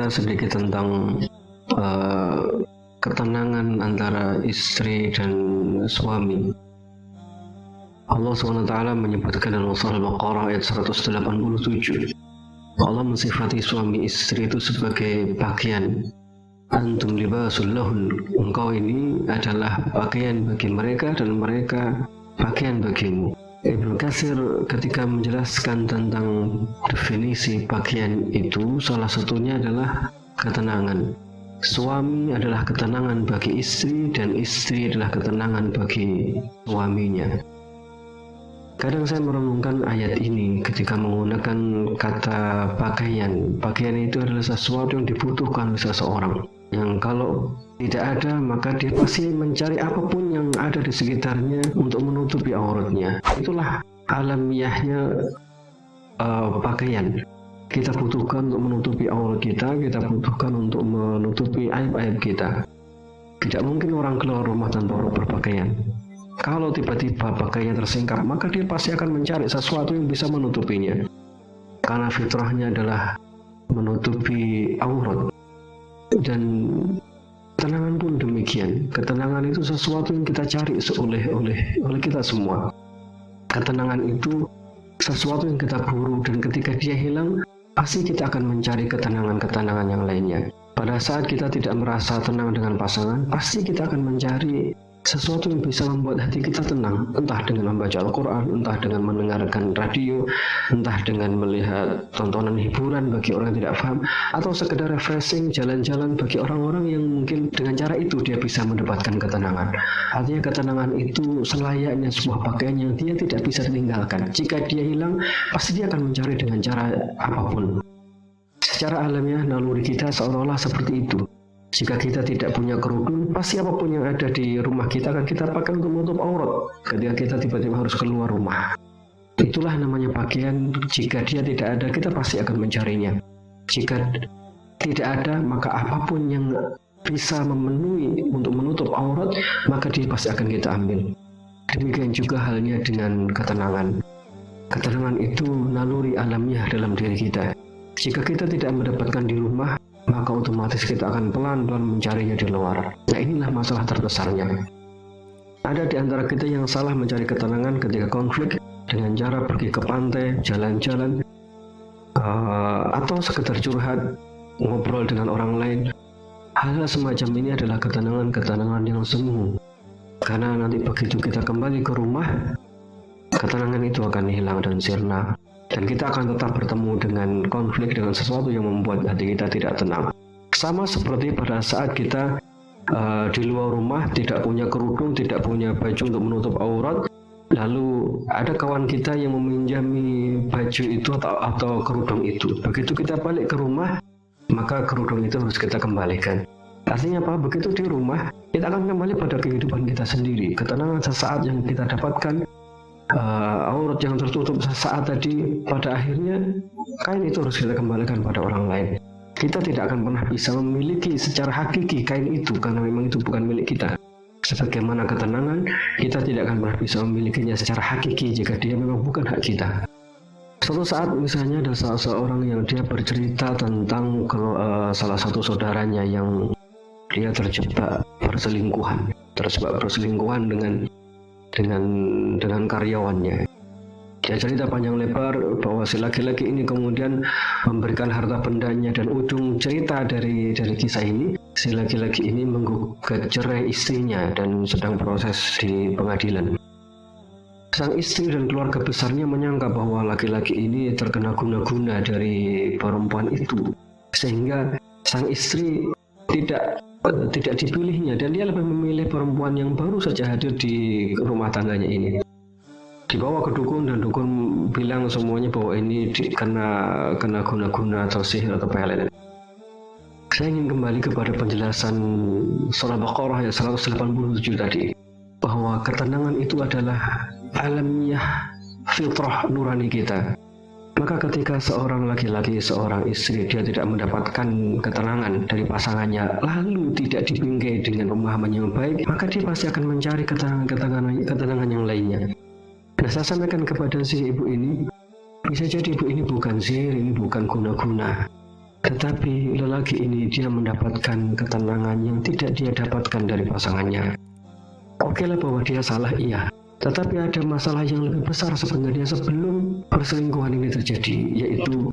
berbicara sedikit tentang ketenangan antara istri dan suami. Allah SWT menyebutkan dalam surah Al-Baqarah ayat 187. Allah mensifati suami istri itu sebagai pakaian. Antum libasul lahun. Engkau ini adalah pakaian bagi mereka dan mereka pakaian bagimu. Ibnu Katsir ketika menjelaskan tentang definisi pakaian itu, salah satunya adalah ketenangan. Suami adalah ketenangan bagi istri dan istri adalah ketenangan bagi suaminya. Kadang saya merenungkan ayat ini ketika menggunakan kata pakaian. Pakaian itu adalah sesuatu yang dibutuhkan oleh seseorang, yang kalau tidak ada maka dia pasti mencari apapun yang ada di sekitarnya untuk menutupi auratnya. Itulah alamiahnya pakaian. Kita butuhkan untuk menutupi aurat kita butuhkan untuk menutupi aib-aib kita. Tidak mungkin orang keluar rumah tanpa berpakaian. Kalau tiba-tiba pakaiannya tersingkap, maka dia pasti akan mencari sesuatu yang bisa menutupinya. Karena fitrahnya adalah menutupi aurat. Dan ketenangan pun demikian. Ketenangan itu sesuatu yang kita cari oleh kita semua. Ketenangan itu sesuatu yang kita buru, dan ketika dia hilang, pasti kita akan mencari ketenangan-ketenangan yang lainnya. Pada saat kita tidak merasa tenang dengan pasangan, pasti kita akan mencari sesuatu yang bisa membuat hati kita tenang, entah dengan membaca Al-Quran, entah dengan mendengarkan radio, entah dengan melihat tontonan hiburan bagi orang yang tidak paham, atau sekedar refreshing, jalan-jalan bagi orang-orang yang mungkin dengan cara itu dia bisa mendapatkan ketenangan. Artinya ketenangan itu selayaknya sebuah pakaian yang dia tidak bisa tinggalkan. Jika dia hilang, pasti dia akan mencari dengan cara apapun. Secara alamiah naluri kita seolah-olah seperti itu. Jika kita tidak punya kerudung, pasti apapun yang ada di rumah kita akan kita pakai untuk menutup aurat ketika kita tiba-tiba harus keluar rumah. Itulah namanya pakaian. Jika dia tidak ada, kita pasti akan mencarinya. Jika tidak ada, maka apapun yang bisa memenuhi untuk menutup aurat, maka dia pasti akan kita ambil. Demikian juga halnya dengan ketenangan. Ketenangan itu naluri alamiah dalam diri kita. Jika kita tidak mendapatkan di rumah, maka otomatis kita akan pelan-pelan mencarinya di luar. Nah, inilah masalah terbesarnya. Ada di antara kita yang salah mencari ketenangan ketika konflik dengan cara pergi ke pantai, jalan-jalan, atau sekedar curhat, ngobrol dengan orang lain. Hal semacam ini adalah ketenangan-ketenangan yang semu. Karena nanti begitu kita kembali ke rumah, ketenangan itu akan hilang dan sirna. Dan kita akan tetap bertemu dengan konflik, dengan sesuatu yang membuat hati kita tidak tenang. Sama seperti pada saat kita di luar rumah, tidak punya kerudung, tidak punya baju untuk menutup aurat, lalu ada kawan kita yang meminjami baju itu atau kerudung itu. Begitu kita balik ke rumah, maka kerudung itu harus kita kembalikan. Artinya apa? Begitu di rumah, kita akan kembali pada kehidupan kita sendiri. Ketenangan sesaat yang kita dapatkan, aurat yang tertutup sesaat tadi, pada akhirnya kain itu harus kita kembalikan pada orang lain. Kita tidak akan pernah bisa memiliki secara hakiki kain itu karena memang itu bukan milik kita. Sebagaimana ketenangan, kita tidak akan pernah bisa memilikinya secara hakiki jika dia memang bukan hak kita. Suatu saat misalnya ada salah seorang yang dia bercerita tentang salah satu saudaranya yang dia terjebak perselingkuhan dengan karyawannya. Dia cerita panjang lebar bahwa si laki-laki ini kemudian memberikan harta bendanya, dan ujung cerita dari kisah ini, si laki-laki ini menggugat cerai istrinya dan sedang proses di pengadilan. Sang istri dan keluarga besarnya menyangka bahwa laki-laki ini terkena guna-guna dari perempuan itu, sehingga sang istri tidak dipilihnya, dan dia lebih memilih perempuan yang baru saja hadir di rumah tangganya ini. Dibawa ke dukun, dan dukun bilang semuanya bahwa ini kena guna-guna atau sihir atau pelet. Saya ingin kembali kepada penjelasan surah Baqarah ayat 187 tadi, bahwa ketenangan itu adalah alamiah fitrah nurani kita. Maka ketika seorang laki-laki, seorang istri, dia tidak mendapatkan ketenangan dari pasangannya, lalu tidak dibingkai dengan pemahaman yang baik, maka dia pasti akan mencari ketenangan yang lainnya. Nah, saya sampaikan kepada si ibu ini, bisa jadi ibu ini bukan sihir, ini bukan guna-guna. Tetapi lelaki ini dia mendapatkan ketenangan yang tidak dia dapatkan dari pasangannya. Oke lah bahwa dia salah, iya. Tetapi ada masalah yang lebih besar sebenarnya sebelum perselingkuhan ini terjadi, yaitu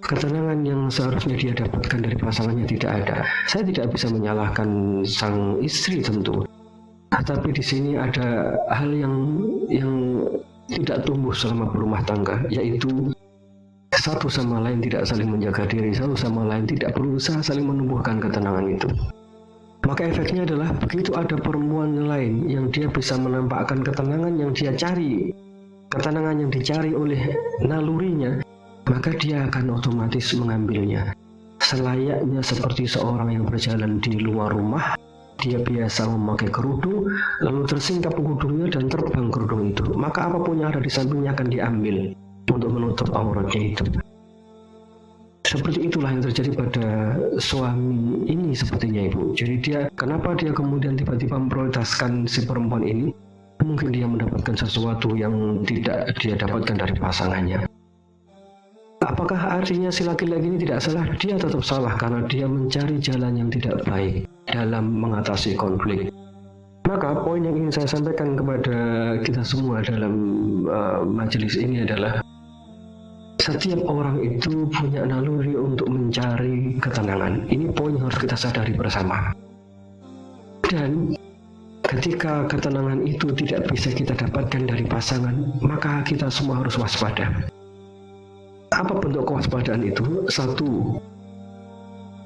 ketenangan yang seharusnya dia dapatkan dari pasangannya tidak ada. Saya tidak bisa menyalahkan sang istri tentu. Tetapi di sini ada hal yang tidak tumbuh selama berumah tangga, yaitu satu sama lain tidak saling menjaga diri, satu sama lain tidak berusaha saling menumbuhkan ketenangan itu. Maka efeknya adalah begitu ada perempuan lain yang dia bisa menampakkan ketenangan yang dia cari, ketenangan yang dicari oleh nalurinya, maka dia akan otomatis mengambilnya. Selayaknya seperti seorang yang berjalan di luar rumah, dia biasa memakai kerudung, lalu tersingkap kerudungnya dan terbang kerudung itu, maka apapun yang ada di sampingnya akan diambil untuk menutup auratnya itu. Seperti itulah yang terjadi pada suami ini sepertinya, Ibu. Jadi kenapa dia kemudian tiba-tiba memprioritaskan si perempuan ini? Mungkin dia mendapatkan sesuatu yang tidak dia dapatkan dari pasangannya. Apakah artinya si laki-laki ini tidak salah? Dia tetap salah karena dia mencari jalan yang tidak baik dalam mengatasi konflik. Maka poin yang ingin saya sampaikan kepada kita semua dalam majelis ini adalah setiap orang itu punya naluri untuk mencari ketenangan. Ini poin yang harus kita sadari bersama. Dan ketika ketenangan itu tidak bisa kita dapatkan dari pasangan, maka kita semua harus waspada. Apa bentuk kewaspadaan itu? Satu,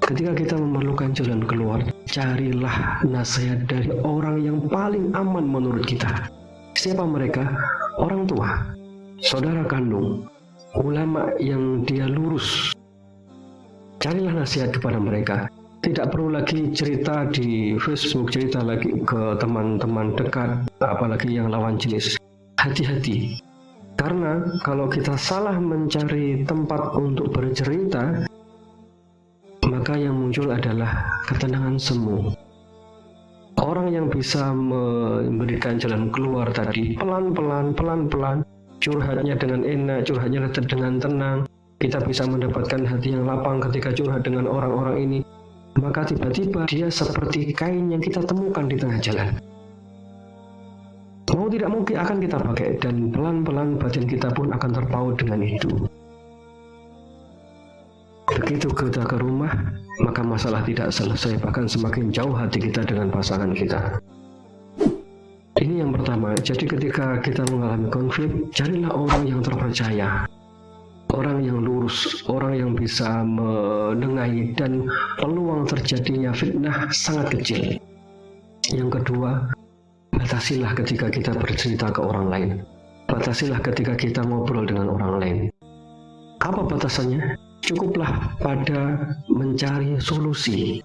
ketika kita memerlukan jalan keluar, carilah nasihat dari orang yang paling aman menurut kita. Siapa mereka? Orang tua, saudara kandung, ulama yang dia lurus. Carilah nasihat kepada mereka. Tidak perlu lagi cerita di Facebook, cerita lagi ke teman-teman dekat, apalagi yang lawan jenis. Hati-hati. Karena kalau kita salah mencari tempat untuk bercerita, maka yang muncul adalah ketenangan semu. Orang yang bisa memberikan jalan keluar tadi pelan-pelan, curhatnya dengan enak, curhatnya dengan tenang, kita bisa mendapatkan hati yang lapang ketika curhat dengan orang-orang ini. Maka tiba-tiba dia seperti kain yang kita temukan di tengah jalan. Mau tidak mungkin akan kita pakai, dan pelan-pelan batin kita pun akan terpaut dengan itu. Begitu kita ke rumah, maka masalah tidak selesai, bahkan semakin jauh hati kita dengan pasangan kita. Ini yang pertama. Jadi ketika kita mengalami konflik, carilah orang yang terpercaya, orang yang lurus, orang yang bisa menengahi, dan peluang terjadinya fitnah sangat kecil. Yang kedua, batasilah ketika kita bercerita ke orang lain. Batasilah ketika kita ngobrol dengan orang lain. Apa batasannya? Cukuplah pada mencari solusi.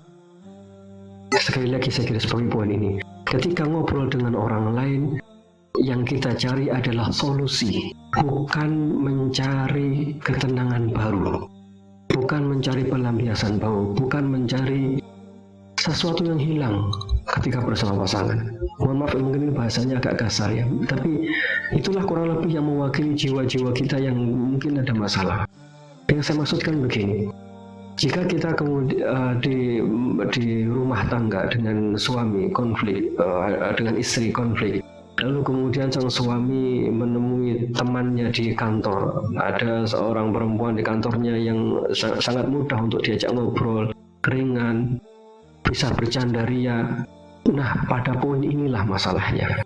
Sekali lagi saya garis bawahi poin ini. Ketika ngobrol dengan orang lain, yang kita cari adalah solusi, bukan mencari ketenangan baru, bukan mencari pelampiasan baru, bukan mencari sesuatu yang hilang ketika bersama pasangan. Mohon maaf, mungkin ini bahasanya agak kasar ya, tapi itulah kurang lebih yang mewakili jiwa-jiwa kita yang mungkin ada masalah. Yang saya maksudkan begini, jika kita kemudian di rumah tangga dengan suami konflik, dengan istri konflik, lalu kemudian sang suami menemui temannya di kantor, ada seorang perempuan di kantornya yang sangat mudah untuk diajak ngobrol, ringan, bisa bercanda ria. Nah, pada poin inilah masalahnya.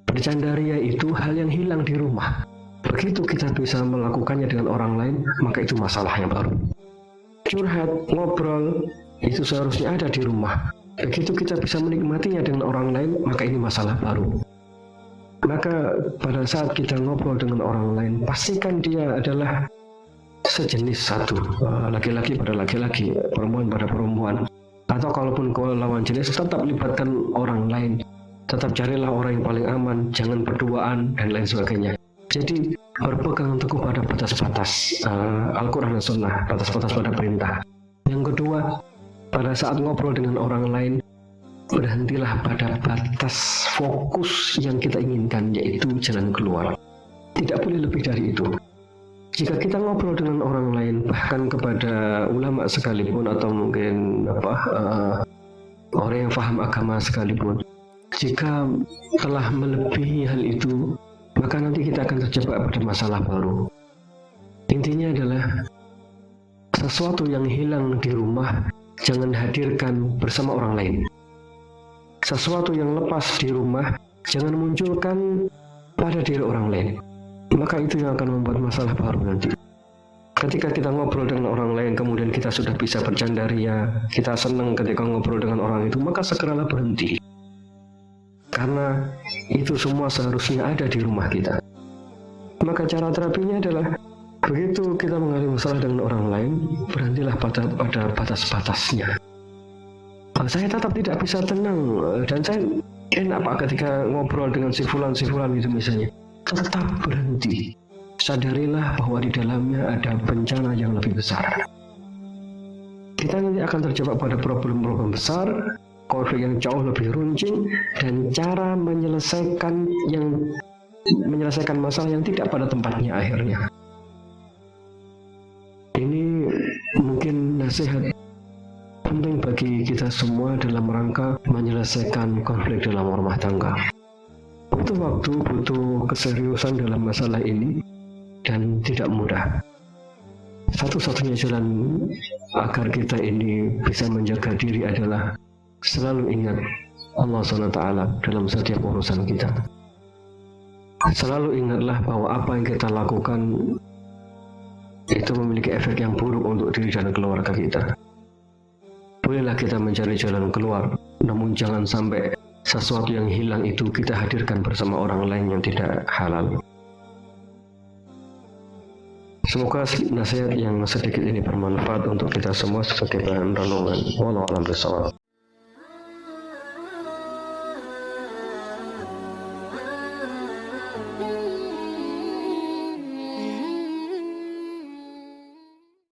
Bercanda ria itu hal yang hilang di rumah. Begitu kita bisa melakukannya dengan orang lain, maka itu masalah yang baru. Curhat, ngobrol, itu seharusnya ada di rumah. Begitu kita bisa menikmatinya dengan orang lain, maka ini masalah baru. Maka pada saat kita ngobrol dengan orang lain, pastikan dia adalah sejenis satu, laki-laki pada laki-laki, perempuan pada perempuan. Atau kalaupun lawan jenis, tetap libatkan orang lain. Tetap carilah orang yang paling aman, jangan berduaan, dan lain sebagainya. Jadi berpegang teguh pada batas-batas Al-Quran dan Sunnah, batas-batas pada perintah. Yang kedua, pada saat ngobrol dengan orang lain, berhentilah pada batas fokus yang kita inginkan, yaitu jalan keluar. Tidak boleh lebih dari itu. Jika kita ngobrol dengan orang lain, bahkan kepada ulama sekalipun atau mungkin orang yang paham agama sekalipun, jika telah melebihi hal itu, maka nanti kita akan terjebak pada masalah baru. Intinya adalah sesuatu yang hilang di rumah jangan hadirkan bersama orang lain. Sesuatu yang lepas di rumah jangan munculkan pada diri orang lain. Maka itu yang akan membuat masalah baru nanti. Ketika kita ngobrol dengan orang lain, kemudian kita sudah bisa bercandaria, kita senang ketika ngobrol dengan orang itu, maka segeralah berhenti. Karena itu semua seharusnya ada di rumah kita. Maka cara terapinya adalah begitu kita mengalami masalah dengan orang lain, berhentilah pada batas-batasnya. Saya tetap tidak bisa tenang dan saya enak Pak ketika ngobrol dengan si fulan itu misalnya. Tetap berhenti. Sadarilah bahwa di dalamnya ada bencana yang lebih besar. Kita nanti akan terjebak pada problem-problem besar, konflik yang jauh lebih runcing, dan cara menyelesaikan masalah yang tidak pada tempatnya akhirnya. Ini mungkin nasihat penting bagi kita semua dalam rangka menyelesaikan konflik dalam rumah tangga. Butuh waktu, butuh keseriusan dalam masalah ini, dan tidak mudah. Satu-satunya jalan agar kita ini bisa menjaga diri adalah selalu ingat Allah SWT dalam setiap urusan kita. Selalu ingatlah bahwa apa yang kita lakukan itu memiliki efek yang buruk untuk diri dan keluarga kita. Bolehlah kita mencari jalan keluar, namun jangan sampai sesuatu yang hilang itu kita hadirkan bersama orang lain yang tidak halal. Semoga nasihat yang sedikit ini bermanfaat untuk kita semua sebagai bahan renungan. Wallahu a'lam bishawab.